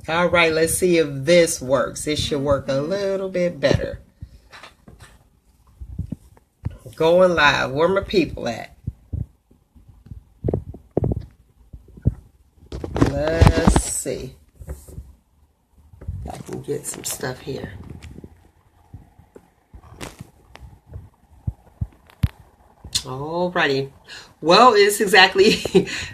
All right, let's see if this works. This should work a little bit better. Going live. Where my people at? Let's see. I can get some stuff here. Alrighty. Well, it's exactly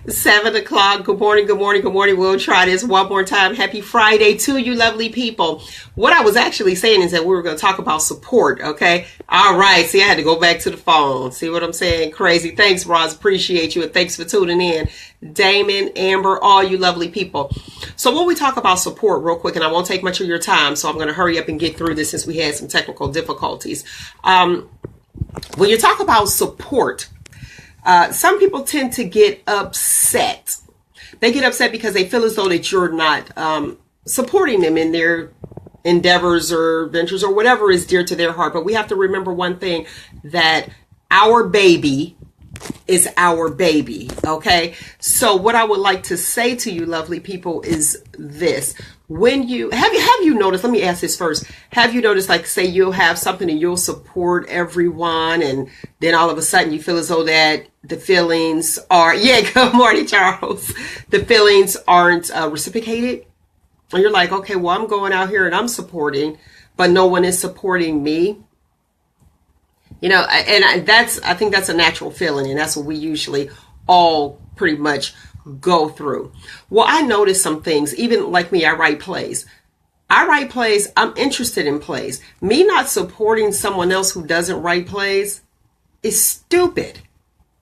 7 o'clock. Good morning, good morning, good morning. We'll try this one more time. Happy Friday to you lovely people. What I was actually saying is that we were going to talk about support, okay? All right. See, I had to go back to the phone. See what I'm saying? Crazy. Thanks, Roz. Appreciate you. And thanks for tuning in. Damon, Amber, all you lovely people. So when we talk about support real quick, and I won't take much of your time, so I'm going to hurry up and get through this since we had some technical difficulties. When you talk about support, some people tend to get upset. They get upset because they feel as though that you're not supporting them in their endeavors or ventures or whatever is dear to their heart. But we have to remember one thing, that our baby is our baby. Okay. So what I would like to say to you lovely people is this. When you have you noticed, let me ask this first. Have you noticed, like, say you'll have something and you'll support everyone, and then all of a sudden you feel as though that the feelings are, good morning, Charles. The feelings aren't reciprocated. And you're like, okay, well, I'm going out here and I'm supporting, but no one is supporting me. You know, and I think that's a natural feeling, and that's what we usually all pretty much go through. Well, I noticed some things. Even like me, I write plays. I'm interested in plays. Me not supporting someone else who doesn't write plays is stupid.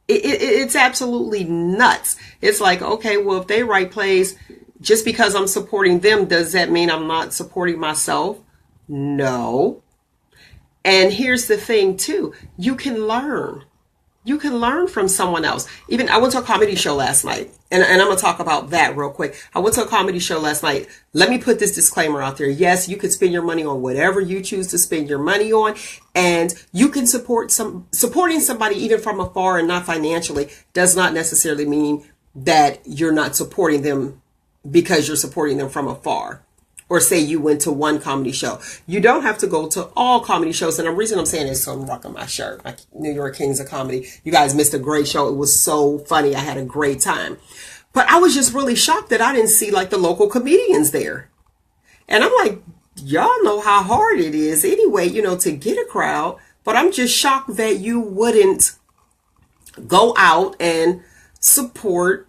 It's absolutely nuts. It's like, okay, well, if they write plays, just because I'm supporting them, does that mean I'm not supporting myself? No. And here's the thing too, you can learn. You can learn from someone else. Even I went to a comedy show last night, and I'm going to talk about that real quick. I went to a comedy show last night. Let me put this disclaimer out there. Yes, you can spend your money on whatever you choose to spend your money on, and you can supporting somebody even from afar and not financially does not necessarily mean that you're not supporting them because you're supporting them from afar. Or say you went to one comedy show. You don't have to go to all comedy shows. And the reason I'm saying is, so I'm rocking my shirt, my New York Kings of Comedy. You guys missed a great show. It was so funny. I had a great time. But I was just really shocked that I didn't see like the local comedians there. And I'm like, y'all know how hard it is anyway, you know, to get a crowd. But I'm just shocked that you wouldn't go out and support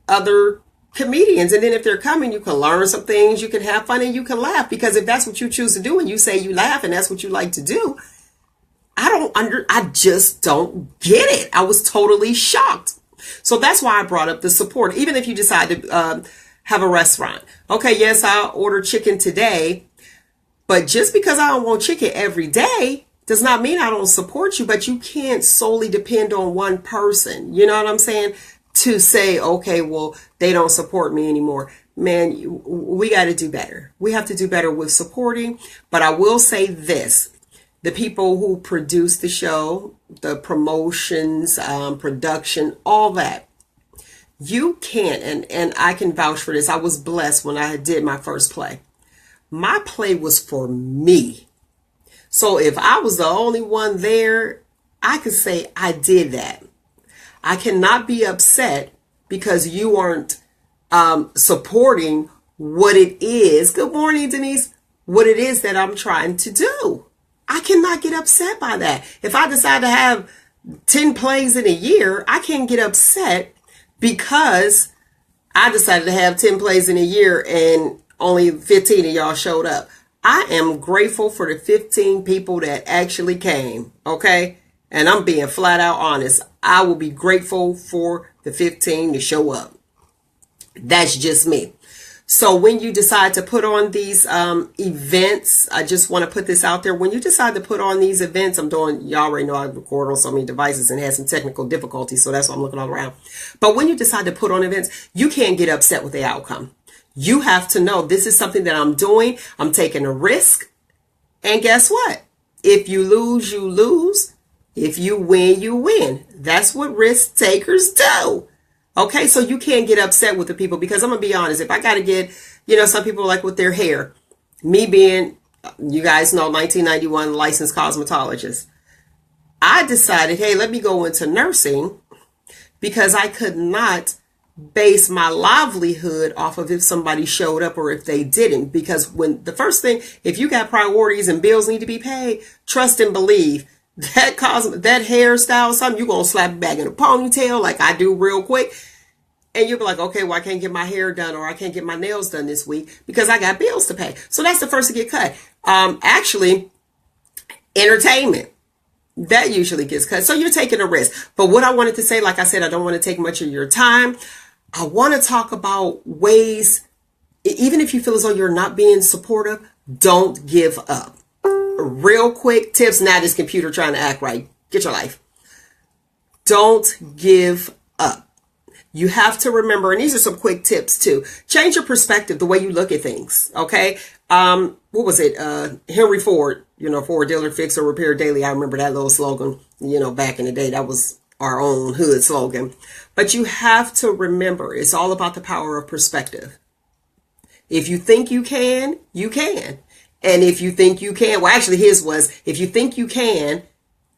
other comedians. And then if they're coming, you can learn some things, you can have fun, and you can laugh. Because if that's what you choose to do and you say you laugh and that's what you like to do, I just don't get it. I was totally shocked. So that's why I brought up the support. Even if you decide to have a restaurant. Okay, yes, I'll order chicken today, but just because I don't want chicken every day does not mean I don't support you. But you can't solely depend on one person. You know what I'm saying? To say, okay, well, they don't support me anymore. Man, we got to do better. We have to do better with supporting. But I will say this, the people who produce the show, the promotions, production, all that, you can't, and I can vouch for this. I was blessed when I did my first play. My play was for me. So if I was the only one there, I could say I did that. I cannot be upset because you aren't supporting what it is. Good morning, Denise. What it is that I'm trying to do. I cannot get upset by that. If I decide to have 10 plays in a year, I can't get upset because I decided to have 10 plays in a year and only 15 of y'all showed up. I am grateful for the 15 people that actually came. Okay. And I'm being flat out honest. I will be grateful for the 15 to show up. That's just me. So when you decide to put on these events, I just want to put this out there. When you decide to put on these events, y'all already know I record on so many devices and had some technical difficulties. So that's why I'm looking all around. But when you decide to put on events, you can't get upset with the outcome. You have to know this is something that I'm doing. I'm taking a risk. And guess what? If you lose, you lose. If you win, you win. That's what risk takers do. Okay, so you can't get upset with the people, because I'm gonna be honest, if I gotta get, some people like with their hair, me being, you guys know, 1991 licensed cosmetologist, I decided, hey, let me go into nursing, because I could not base my livelihood off of if somebody showed up or if they didn't. Because when the first thing, if you got priorities and bills need to be paid, trust and believe that that hairstyle, something you're gonna slap it back in a ponytail like I do real quick, and you'll be like, okay, well, I can't get my hair done or I can't get my nails done this week because I got bills to pay. So that's the first to get cut. Actually, entertainment, that usually gets cut. So you're taking a risk. But what I wanted to say, like I said, I don't want to take much of your time. I want to talk about ways, even if you feel as though you're not being supportive, don't give up. Real quick tips. Now this computer trying to act right. Get your life. Don't give up. You have to remember, and these are some quick tips too. Change your perspective, the way you look at things. Okay. What was it? Henry Ford, Ford dealer, fix or repair daily. I remember that little slogan, back in the day. That was our own hood slogan. But you have to remember, it's all about the power of perspective. If you think you can, you can. And if you think you can, well, actually his was, if you think you can,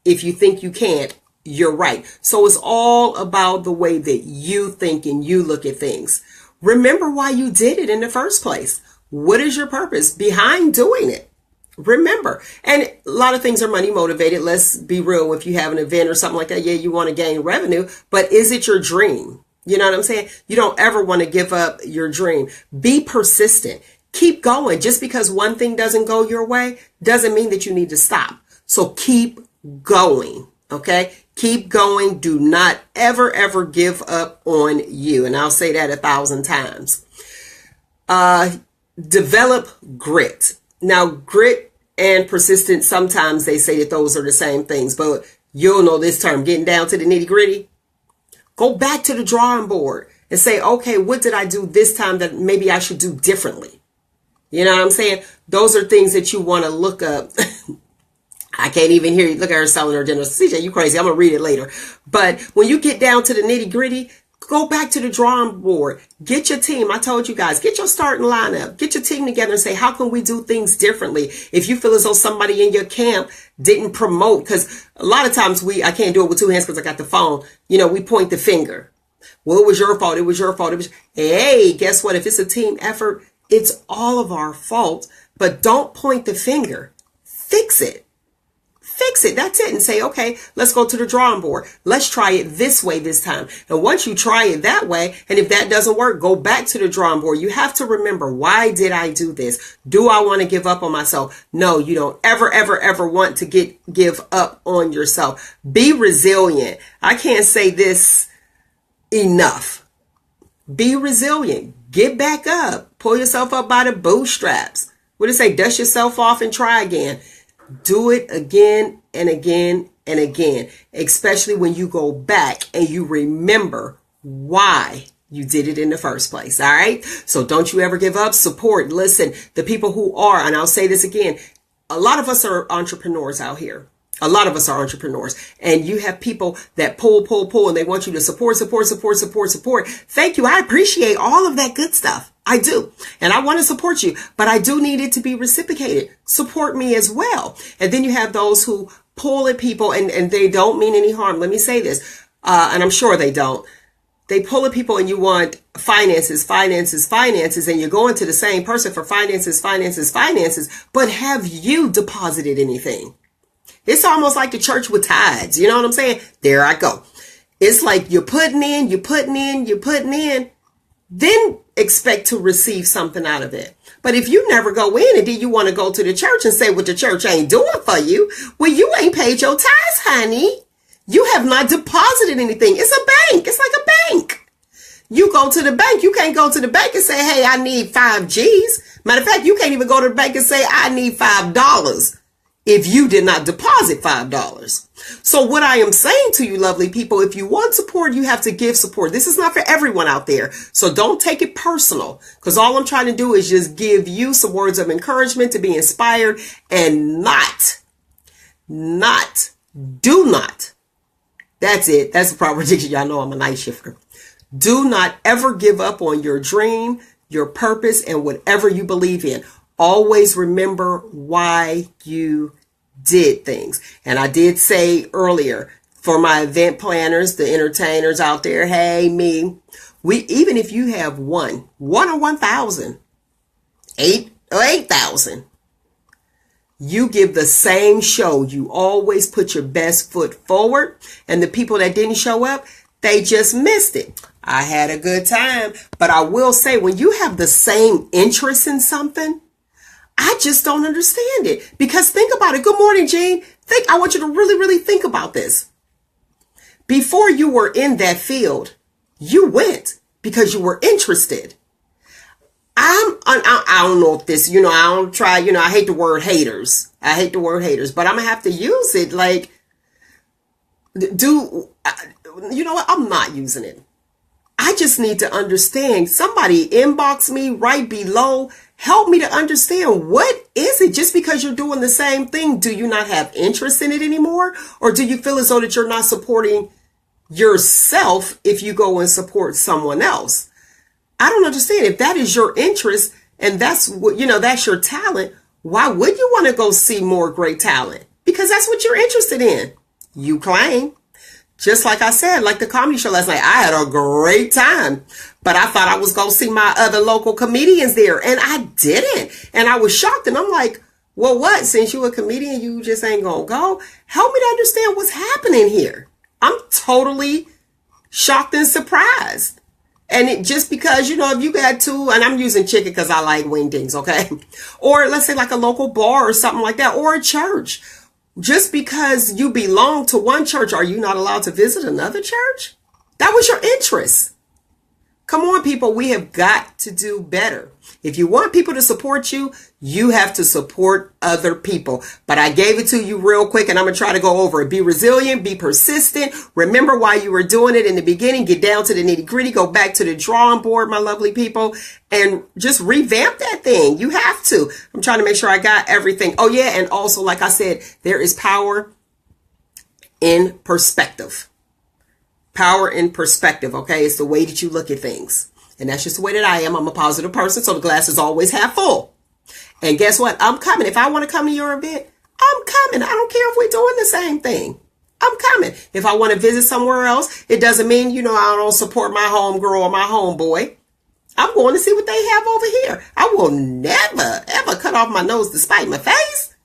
if you think you can't, you're right. So it's all about the way that you think and you look at things. Remember why you did it in the first place. What is your purpose behind doing it? Remember, and a lot of things are money motivated. Let's be real. If you have an event or something like that, yeah, you want to gain revenue, but is it your dream? You know what I'm saying? You don't ever want to give up your dream. Be persistent. Keep going. Just because one thing doesn't go your way doesn't mean that you need to stop. So keep going. Okay. Keep going. Do not ever, ever give up on you. And I'll say that 1,000 times. Develop grit. Now, grit and persistence, sometimes they say that those are the same things, but you'll know this term, getting down to the nitty gritty. Go back to the drawing board and say, okay, what did I do this time that maybe I should do differently? You know what I'm saying? Those are things that you want to look up. I can't even hear you. Look at her selling her dinner. CJ, you crazy. I'm going to read it later. But when you get down to the nitty gritty, go back to the drawing board. Get your team. I told you guys, get your starting lineup. Get your team together and say, how can we do things differently? If you feel as though somebody in your camp didn't promote, because a lot of times I can't do it with two hands because I got the phone. We point the finger. Well, it was your fault. It was your fault. Hey, guess what? If it's a team effort, it's all of our fault. But don't point the finger. Fix it. Fix it. That's it. And say, okay, let's go to the drawing board. Let's try it this way this time. And once you try it that way, and if that doesn't work, go back to the drawing board. You have to remember, why did I do this? Do I want to give up on myself? No, you don't ever, ever, ever want to give up on yourself. Be resilient. I can't say this enough. Be resilient. Get back up. Pull yourself up by the bootstraps. What do you say? Dust yourself off and try again. Do it again and again and again, especially when you go back and you remember why you did it in the first place. All right. So don't you ever give up. Support. Listen, the people who are, and I'll say this again, a lot of us are entrepreneurs out here. A lot of us are entrepreneurs, and you have people that pull, and they want you to support. Thank you. I appreciate all of that good stuff. I do. And I want to support you, but I do need it to be reciprocated. Support me as well. And then you have those who pull at people and they don't mean any harm. Let me say this. And I'm sure they don't. They pull at people and you want finances, and you're going to the same person for finances. But have you deposited anything? It's almost like the church with tithes. You know what I'm saying? There I go. It's like you're putting in, then expect to receive something out of it. But if you never go in and then you want to go to the church and say what the church ain't doing for you, well, you ain't paid your tithes, honey. You have not deposited anything. It's a bank. It's like a bank. You go to the bank. You can't go to the bank and say, hey, I need 5 G's. Matter of fact, you can't even go to the bank and say, I need $5. If you did not deposit $5. So what I am saying to you, lovely people, if you want support, you have to give support. This is not for everyone out there. So don't take it personal, because all I'm trying to do is just give you some words of encouragement to be inspired and do not. That's it. That's the proper diction. Y'all know I'm a night shifter. Do not ever give up on your dream, your purpose, and whatever you believe in. Always remember why you did things. And I did say earlier, for my event planners, the entertainers out there, hey, me, even if you have one or 1,000, 8,000, you give the same show. You always put your best foot forward. And the people that didn't show up, they just missed it. I had a good time. But I will say, when you have the same interest in something, I just don't understand it. Because think about it. Good morning, Jean. I want you to really, really think about this. Before you were in that field, you went because you were interested. I don't know if this, I don't try, I hate the word haters. But I'm going to have to use it. Like, you know what? I'm not using it. I just need to understand. Somebody inbox me right below. Help me to understand, what is it? Just because you're doing the same thing, do you not have interest in it anymore? Or do you feel as though that you're not supporting yourself if you go and support someone else? I don't understand. If that is your interest and that's what, that's your talent, why would you want to go see more great talent? Because that's what you're interested in. You claim. Just like I said, like the comedy show last night, I had a great time, but I thought I was going to see my other local comedians there, and I didn't. And I was shocked, and I'm like, well, what? Since you're a comedian, you just ain't going to go? Help me to understand what's happening here. I'm totally shocked and surprised. And just because, if you got to, and I'm using chicken because I like wingdings, okay? Or let's say like a local bar or something like that, or a church. Just because you belong to one church, are you not allowed to visit another church? That was your interest. Come on, people. We have got to do better. If you want people to support you, you have to support other people. But I gave it to you real quick, and I'm going to try to go over it. Be resilient, be persistent. Remember why you were doing it in the beginning. Get down to the nitty gritty. Go back to the drawing board, my lovely people, and just revamp that thing. You have to. I'm trying to make sure I got everything. Oh, yeah. And also, like I said, there is power in perspective. Power in perspective, okay? It's the way that you look at things. And that's just the way that I am. I'm a positive person, so the glass is always half full. And guess what? I'm coming. If I want to come to your event, I'm coming. I don't care if we're doing the same thing. I'm coming. If I want to visit somewhere else, it doesn't mean, I don't support my homegirl or my homeboy. I'm going to see what they have over here. I will never, ever cut off my nose to spite my face.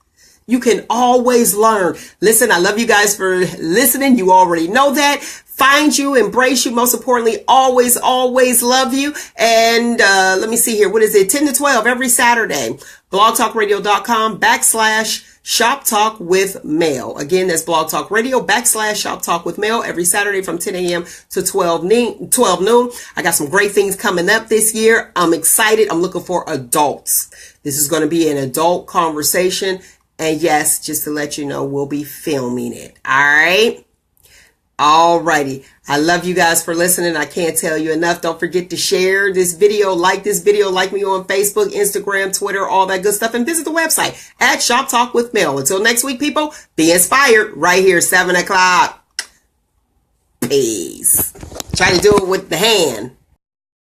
You can always learn. Listen, I love you guys for listening. You already know that. Find you, embrace you. Most importantly, always, always love you. And let me see here. What is it? 10 to 12 every Saturday. blogtalkradio.com/Shop Talk with Mel. Again, that's Blog Talk Radio /Shop Talk with Mel every Saturday from 10 a.m. to 12 noon. I got some great things coming up this year. I'm excited. I'm looking for adults. This is going to be an adult conversation. And yes, just to let you know, we'll be filming it. All right. Alrighty. I love you guys for listening. I can't tell you enough. Don't forget to share this video, like me on Facebook, Instagram, Twitter, all that good stuff, and visit the website at Shop Talk with Mel. Until next week, people, be inspired right here, 7 o'clock. Peace. Try to do it with the hand.